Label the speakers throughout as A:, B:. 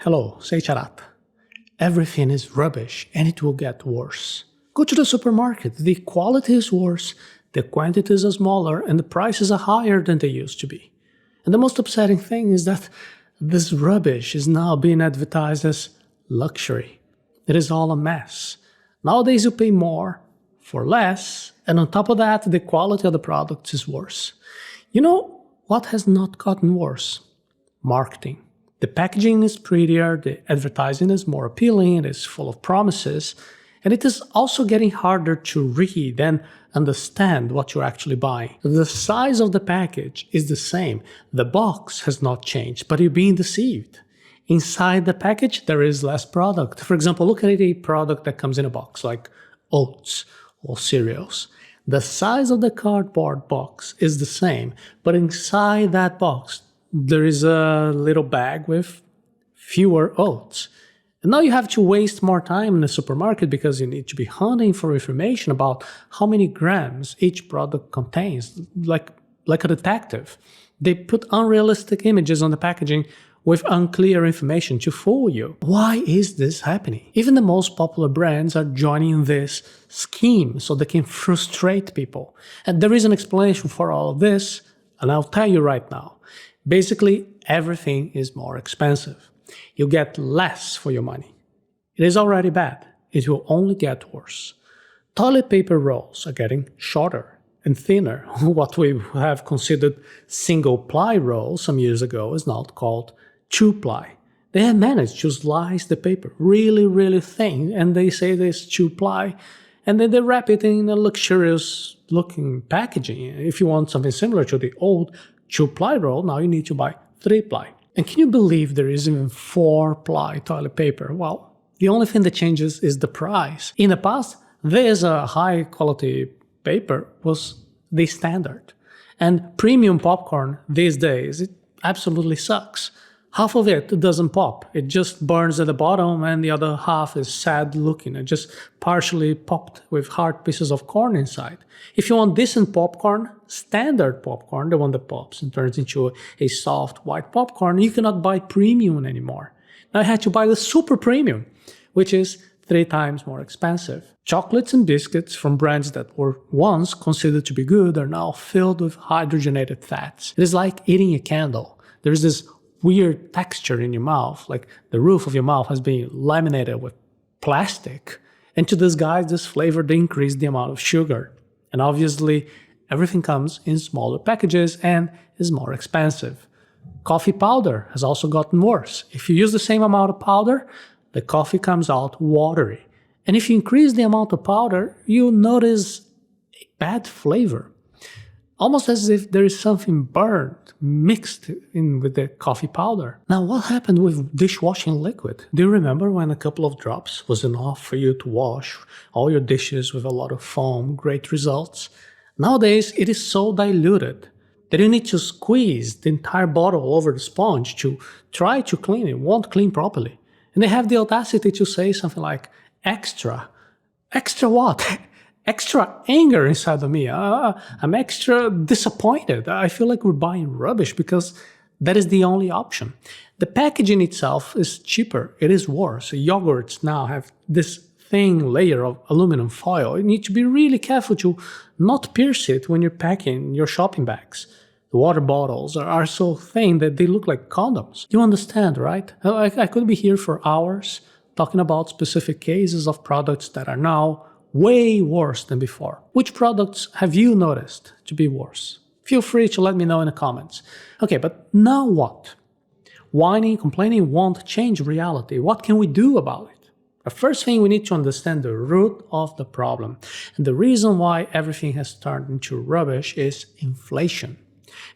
A: Hello, Seiiti Arata. Everything is rubbish and it will get worse. Go to the supermarket, the quality is worse, the quantities are smaller, and the prices are higher than they used to be. And the most upsetting thing is that this rubbish is now being advertised as luxury. It is all a mess. Nowadays you pay more for less, and on top of that, the quality of the products is worse. You know what has not gotten worse? Marketing. The packaging is prettier, the advertising is more appealing, it is full of promises, and it is also getting harder to read and understand what you're actually buying. The size of the package is the same, the box has not changed, but you're being deceived. Inside the package, there is less product. For example, look at a product that comes in a box, like oats or cereals. The size of the cardboard box is the same, but inside that box, there is a little bag with fewer oats. And now you have to waste more time in the supermarket because you need to be hunting for information about how many grams each product contains, like a detective. They put unrealistic images on the packaging with unclear information to fool you. Why is this happening? Even the most popular brands are joining this scheme so they can frustrate people. And there is an explanation for all of this, and I'll tell you right now. Basically, everything is more expensive. You get less for your money. It is already bad. It will only get worse. Toilet paper rolls are getting shorter and thinner. What we have considered single-ply rolls some years ago is now called two-ply. They have managed to slice the paper really, really thin, and they say this two-ply, and then they wrap it in a luxurious-looking packaging. If you want something similar to the old two-ply roll, now you need to buy three-ply. And can you believe there is even four-ply toilet paper? Well, the only thing that changes is the price. In the past, this high-quality paper was the standard. And premium popcorn these days, it absolutely sucks. Half of it doesn't pop. It just burns at the bottom and the other half is sad looking. It just partially popped with hard pieces of corn inside. If you want decent popcorn, standard popcorn, the one that pops and turns into a soft white popcorn, you cannot buy premium anymore. Now I had to buy the super premium, which is 3 times more expensive. Chocolates and biscuits from brands that were once considered to be good are now filled with hydrogenated fats. It is like eating a candle. There is this weird texture in your mouth, like the roof of your mouth has been laminated with plastic. And to disguise this flavor, they increase the amount of sugar. And obviously, everything comes in smaller packages and is more expensive. Coffee powder has also gotten worse. If you use the same amount of powder, the coffee comes out watery. And if you increase the amount of powder, you notice a bad flavor. Almost as if there is something burned, mixed in with the coffee powder. Now, what happened with dishwashing liquid? Do you remember when a couple of drops was enough for you to wash all your dishes with a lot of foam, great results? Nowadays, it is so diluted that you need to squeeze the entire bottle over the sponge to try to clean it. It won't clean properly. And they have the audacity to say something like, extra. Extra what? Extra anger inside of me. I'm extra disappointed. I feel like we're buying rubbish because that is the only option. The packaging itself is cheaper. It is worse. Yogurts now have this thin layer of aluminum foil. You need to be really careful to not pierce it when you're packing your shopping bags. The water bottles are so thin that they look like condoms. You understand, right? I could be here for hours talking about specific cases of products that are now way worse than before. Which products have you noticed to be worse? Feel free to let me know in the comments. Okay, but now what? Whining, complaining won't change reality. What can we do about it? The first thing, we need to understand the root of the problem. And the reason why everything has turned into rubbish is inflation.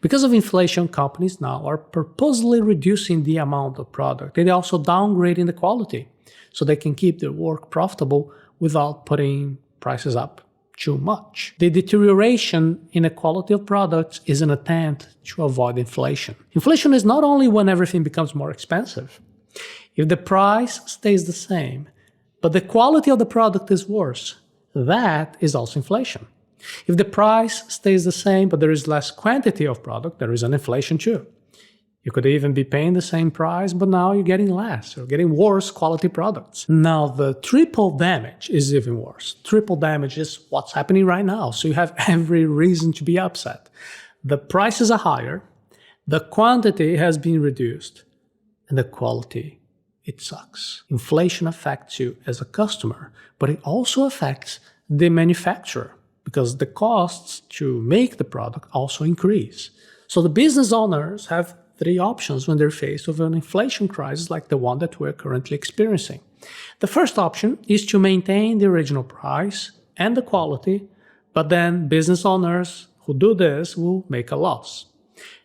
A: Because of inflation, companies now are purposely reducing the amount of product. And they're also downgrading the quality so they can keep their work profitable without putting prices up too much. The deterioration in the quality of products is an attempt to avoid inflation. Inflation is not only when everything becomes more expensive. If the price stays the same, but the quality of the product is worse, that is also inflation. If the price stays the same, but there is less quantity of product, there is an inflation too. You could even be paying the same price, but now you're getting less. You're getting worse quality products. Now, the triple damage is even worse. Triple damage is what's happening right now, so you have every reason to be upset. The prices are higher, the quantity has been reduced, and the quality, it sucks. Inflation affects you as a customer, but it also affects the manufacturer because the costs to make the product also increase. So the business owners have three options when they're faced with an inflation crisis like the one that we're currently experiencing. The first option is to maintain the original price and the quality, but then business owners who do this will make a loss.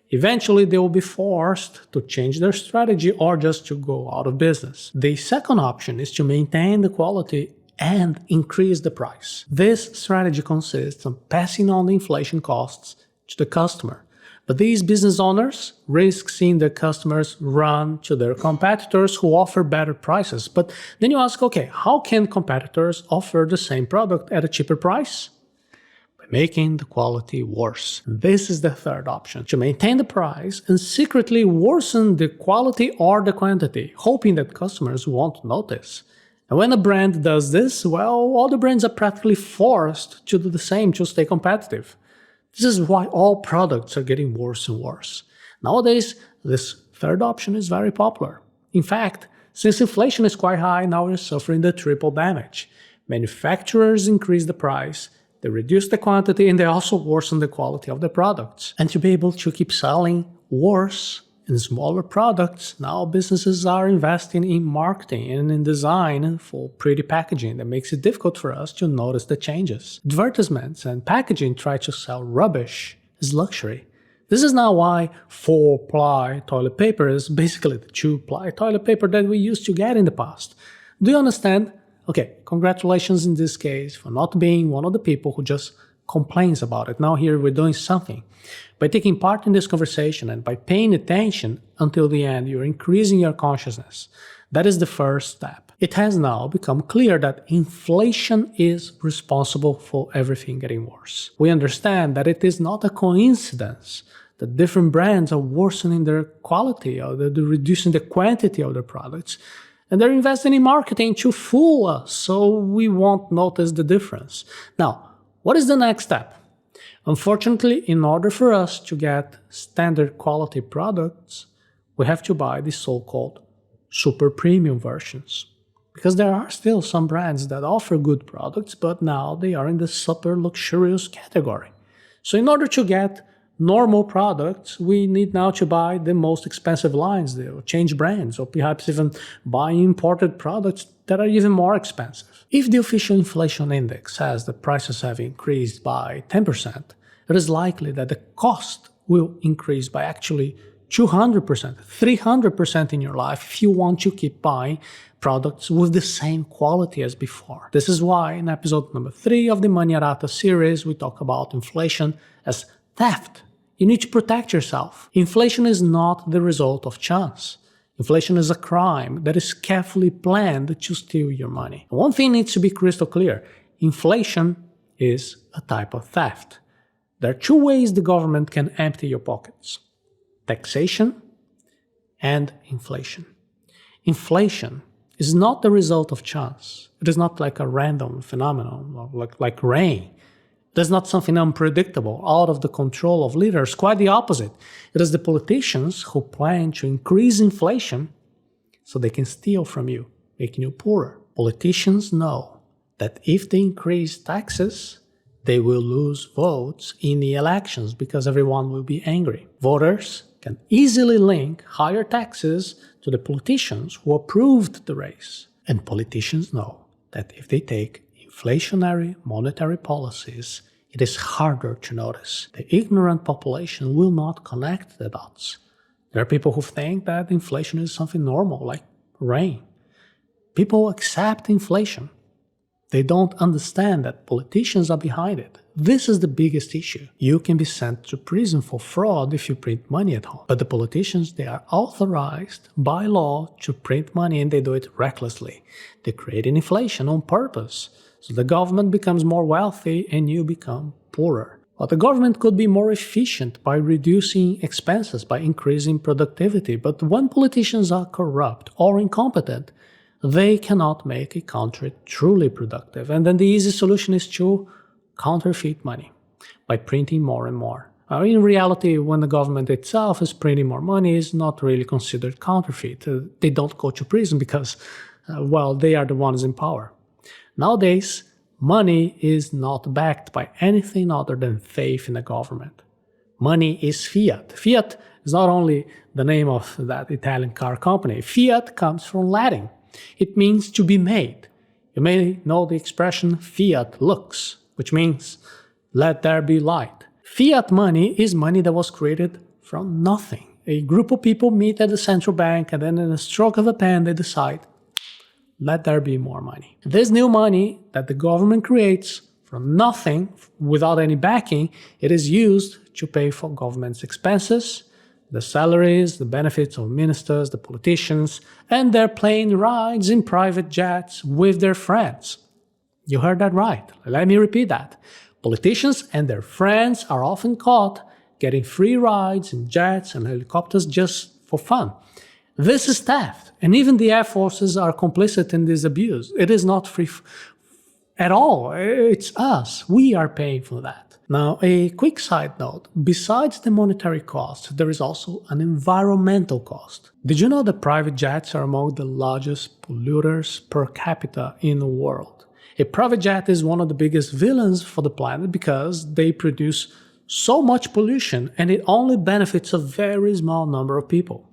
A: Eventually, they will be forced to change their strategy or just to go out of business. The second option is to maintain the quality and increase the price. This strategy consists of passing on the inflation costs to the customer. But these business owners risk seeing their customers run to their competitors who offer better prices. But then you ask, okay, how can competitors offer the same product at a cheaper price? By making the quality worse. This is the third option, to maintain the price and secretly worsen the quality or the quantity, hoping that customers won't notice. And when a brand does this, well, all the brands are practically forced to do the same to stay competitive. This is why all products are getting worse and worse. Nowadays, this third option is very popular. In fact, since inflation is quite high, now we're suffering the triple damage. Manufacturers increase the price, they reduce the quantity, and they also worsen the quality of the products. And to be able to keep selling worse and smaller products, now businesses are investing in marketing and in design for pretty packaging that makes it difficult for us to notice the changes. Advertisements and packaging try to sell rubbish as luxury. This is now why 4-ply toilet paper is basically the 2-ply toilet paper that we used to get in the past. Do you understand? Okay, congratulations in this case for not being one of the people who just complains about it. Now here we're doing something. By taking part in this conversation and by paying attention until the end, you're increasing your consciousness. That is the first step. It has now become clear that inflation is responsible for everything getting worse. We understand that it is not a coincidence that different brands are worsening their quality or they're reducing the quantity of their products. And they're investing in marketing to fool us so we won't notice the difference. Now, what is the next step? Unfortunately, in order for us to get standard quality products, we have to buy the so-called super premium versions. Because there are still some brands that offer good products, but now they are in the super luxurious category. So in order to get normal products, we need now to buy the most expensive lines, or change brands, or perhaps even buy imported products that are even more expensive. If the official inflation index says that prices have increased by 10%, it is likely that the cost will increase by actually 200%, 300% in your life if you want to keep buying products with the same quality as before. This is why in episode number 3 of the Seiiti Arata series, we talk about inflation as theft. You need to protect yourself. Inflation is not the result of chance. Inflation is a crime that is carefully planned to steal your money. One thing needs to be crystal clear. Inflation is a type of theft. There are two ways the government can empty your pockets: taxation and inflation. Inflation is not the result of chance. It is not like a random phenomenon, like rain. It is not something unpredictable, out of the control of leaders. Quite the opposite. It is the politicians who plan to increase inflation so they can steal from you, making you poorer. Politicians know that if they increase taxes, they will lose votes in the elections because everyone will be angry. Voters can easily link higher taxes to the politicians who approved the race. And politicians know that if they take inflationary monetary policies, it is harder to notice. The ignorant population will not connect the dots. There are people who think that inflation is something normal, like rain. People accept inflation. They don't understand that politicians are behind it. This is the biggest issue. You can be sent to prison for fraud if you print money at home. But the politicians, they are authorized by law to print money, and they do it recklessly. They create an inflation on purpose. So the government becomes more wealthy and you become poorer. Well, the government could be more efficient by reducing expenses, by increasing productivity, but when politicians are corrupt or incompetent, they cannot make a country truly productive. And then the easy solution is to counterfeit money by printing more and more. In reality, when the government itself is printing more money, it's not really considered counterfeit. They don't go to prison because, well, they are the ones in power. Nowadays, money is not backed by anything other than faith in the government. Money is fiat. Fiat is not only the name of that Italian car company. Fiat comes from Latin. It means to be made. You may know the expression fiat lux, which means let there be light. Fiat money is money that was created from nothing. A group of people meet at the central bank and then in a stroke of a pen they decide, let there be more money. This new money that the government creates from nothing, without any backing, it is used to pay for government's expenses, the salaries, the benefits of ministers, the politicians, and their plane rides in private jets with their friends. You heard that right. Let me repeat that. Politicians and their friends are often caught getting free rides in jets and helicopters just for fun. This is theft, and even the air forces are complicit in this abuse. It is not free at all. It's us. We are paying for that. Now, a quick side note. Besides the monetary cost, there is also an environmental cost. Did you know that private jets are among the largest polluters per capita in the world? A private jet is one of the biggest villains for the planet because they produce so much pollution and it only benefits a very small number of people.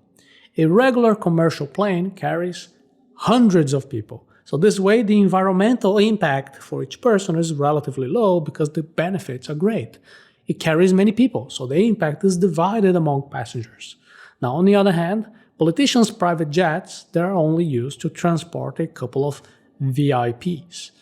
A: A regular commercial plane carries hundreds of people. So this way the environmental impact for each person is relatively low because the benefits are great. It carries many people, so the impact is divided among passengers. Now on the other hand, politicians' private jets, they're only used to transport a couple of VIPs.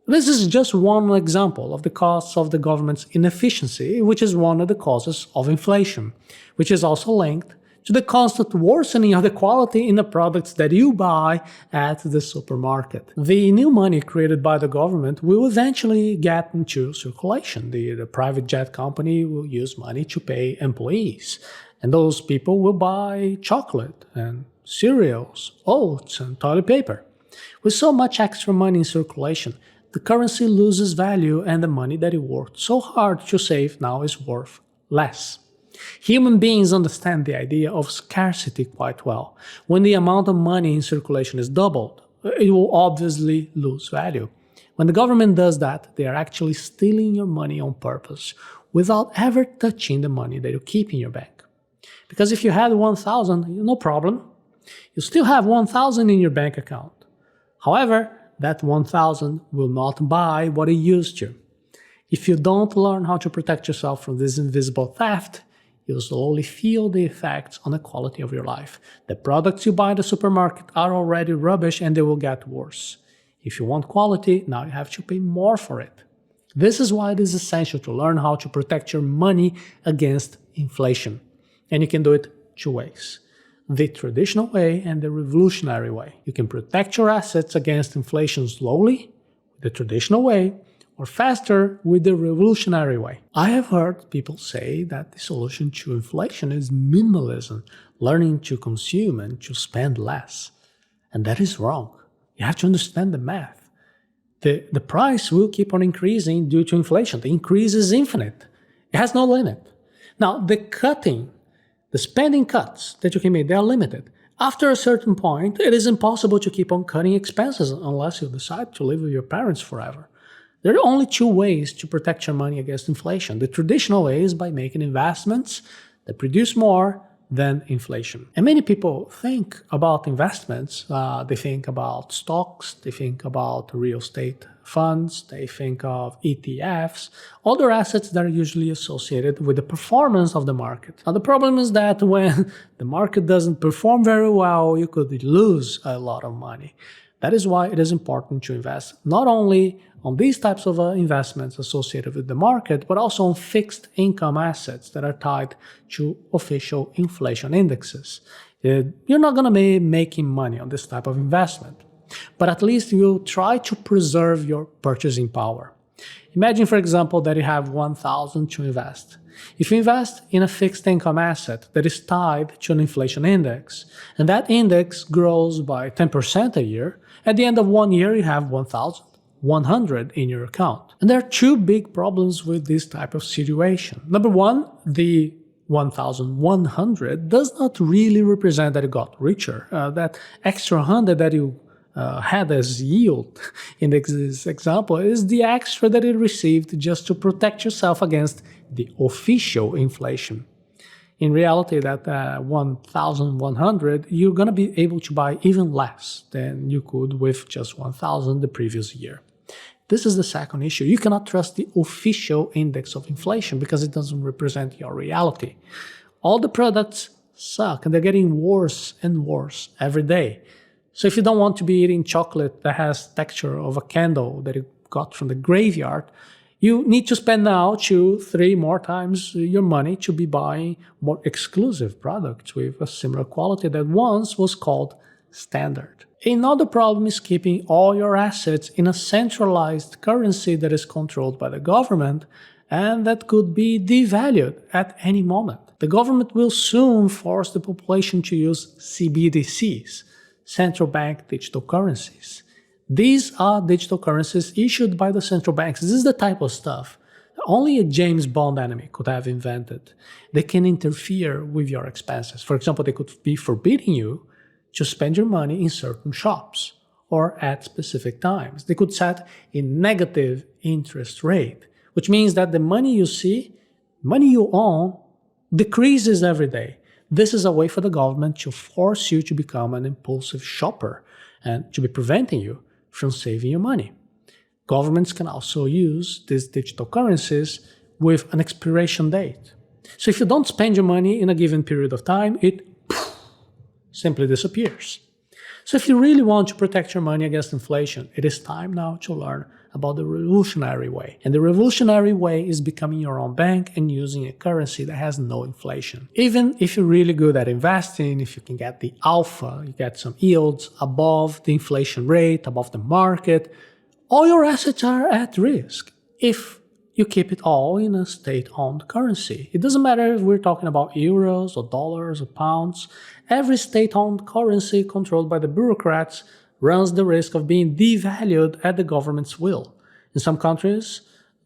A: This is just one example of the costs of the government's inefficiency, which is one of the causes of inflation, which is also linked to the constant worsening of the quality in the products that you buy at the supermarket. The new money created by the government will eventually get into circulation. The private jet company will use money to pay employees, and those people will buy chocolate and cereals, oats and toilet paper. With so much extra money in circulation, the currency loses value and the money that you worked so hard to save now is worth less. Human beings understand the idea of scarcity quite well. When the amount of money in circulation is doubled, it will obviously lose value. When the government does that, they are actually stealing your money on purpose without ever touching the money that you keep in your bank. Because if you had 1,000, no problem. You still have 1,000 in your bank account. However, that 1,000 will not buy what it used to. If you don't learn how to protect yourself from this invisible theft, you'll slowly feel the effects on the quality of your life. The products you buy at the supermarket are already rubbish and they will get worse. If you want quality, now you have to pay more for it. This is why it is essential to learn how to protect your money against inflation. And you can do it two ways. The traditional way and the revolutionary way. You can protect your assets against inflation slowly, the traditional way, or faster with the revolutionary way. I have heard people say that the solution to inflation is minimalism, learning to consume and to spend less. And that is wrong. You have to understand the math. The price will keep on increasing due to inflation. The increase is infinite. It has no limit. Now, the spending cuts that you can make, they are limited. After a certain point, it is impossible to keep on cutting expenses unless you decide to live with your parents forever. There are only two ways to protect your money against inflation. The traditional way is by making investments that produce more than inflation. And many people think about investments. They think about stocks, they think about real estate funds, they think of ETFs, other assets that are usually associated with the performance of the market. Now the problem is that when the market doesn't perform very well, you could lose a lot of money. That is why it is important to invest not only on these types of investments associated with the market, but also on fixed income assets that are tied to official inflation indexes. You're not going to be making money on this type of investment, but at least you'll try to preserve your purchasing power. Imagine, for example, that you have 1,000 to invest. If you invest in a fixed income asset that is tied to an inflation index, and that index grows by 10% a year, at the end of 1 year you have 1,100 in your account. And there are two big problems with this type of situation. Number one, the 1,100 does not really represent that you got richer. That extra 100 that you had as yield in this example is the extra that you received just to protect yourself against the official inflation. In reality, that 1,100, you're going to be able to buy even less than you could with just 1,000 the previous year. This is the second issue. You cannot trust the official index of inflation because it doesn't represent your reality. All the products suck and they're getting worse and worse every day. So if you don't want to be eating chocolate that has texture of a candle that you got from the graveyard, you need to spend now 2-3 more times your money to be buying more exclusive products with a similar quality that once was called standard. Another problem is keeping all your assets in a centralized currency that is controlled by the government and that could be devalued at any moment. The government will soon force the population to use CBDCs, central bank digital currencies. These are digital currencies issued by the central banks. This is the type of stuff that only a James Bond enemy could have invented. They can interfere with your expenses. For example, they could be forbidding you to spend your money in certain shops or at specific times. They could set a negative interest rate, which means that the money you see, money you own, decreases every day. This is a way for the government to force you to become an impulsive shopper and to be preventing you from saving your money. Governments can also use these digital currencies with an expiration date. So if you don't spend your money in a given period of time, it simply disappears. So if you really want to protect your money against inflation, it is time now to learn about the revolutionary way. And the revolutionary way is becoming your own bank and using a currency that has no inflation. Even if you're really good at investing, if you can get the alpha, you get some yields above the inflation rate, above the market, all your assets are at risk if you keep it all in a state-owned currency. It doesn't matter if we're talking about euros or dollars or pounds. Every state-owned currency controlled by the bureaucrats runs the risk of being devalued at the government's will. In some countries,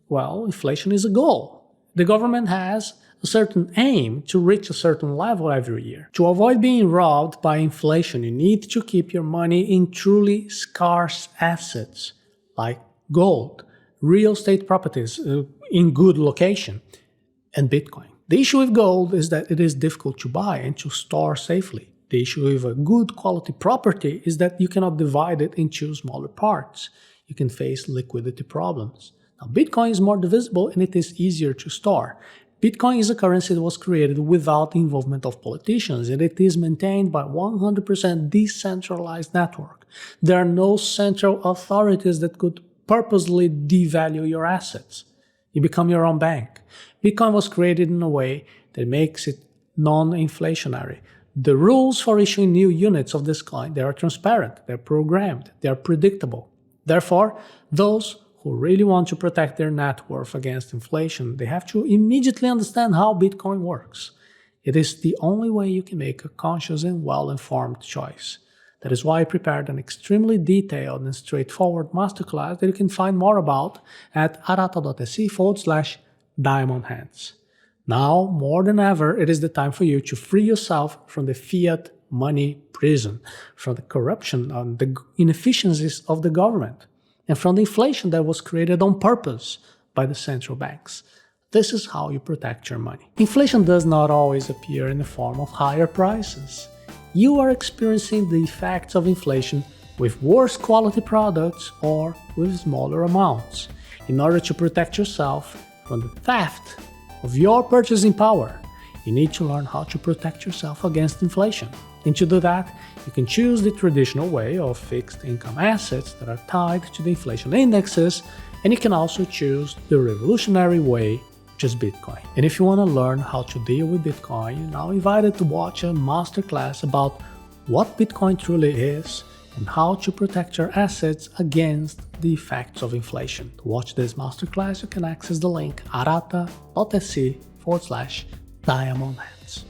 A: well, inflation is a goal. The government has a certain aim to reach a certain level every year. To avoid being robbed by inflation, you need to keep your money in truly scarce assets like gold, real estate properties in good location, and Bitcoin. The issue with gold is that it is difficult to buy and to store safely. The issue with a good quality property is that you cannot divide it into smaller parts. You can face liquidity problems. Now, Bitcoin is more divisible and it is easier to store. Bitcoin is a currency that was created without the involvement of politicians, and it is maintained by 100% decentralized network. There are no central authorities that could purposely devalue your assets. You become your own bank. Bitcoin was created in a way that makes it non-inflationary. The rules for issuing new units of this coin, they are transparent, they're programmed, they are predictable. Therefore, those who really want to protect their net worth against inflation, they have to immediately understand how Bitcoin works. It is the only way you can make a conscious and well-informed choice. That is why I prepared an extremely detailed and straightforward masterclass that you can find more about at arata.se/diamond-hands. Now, more than ever, it is the time for you to free yourself from the fiat money prison, from the corruption and the inefficiencies of the government, and from the inflation that was created on purpose by the central banks. This is how you protect your money. Inflation does not always appear in the form of higher prices. You are experiencing the effects of inflation with worse quality products or with smaller amounts. In order to protect yourself from the theft of your purchasing power, you need to learn how to protect yourself against inflation. And to do that, you can choose the traditional way of fixed income assets that are tied to the inflation indexes, and you can also choose the revolutionary way, which is Bitcoin. And if you want to learn how to deal with Bitcoin, you're now invited to watch a masterclass about what Bitcoin truly is and how to protect your assets against the effects of inflation. To watch this masterclass, you can access the link arata.se/diamondhands.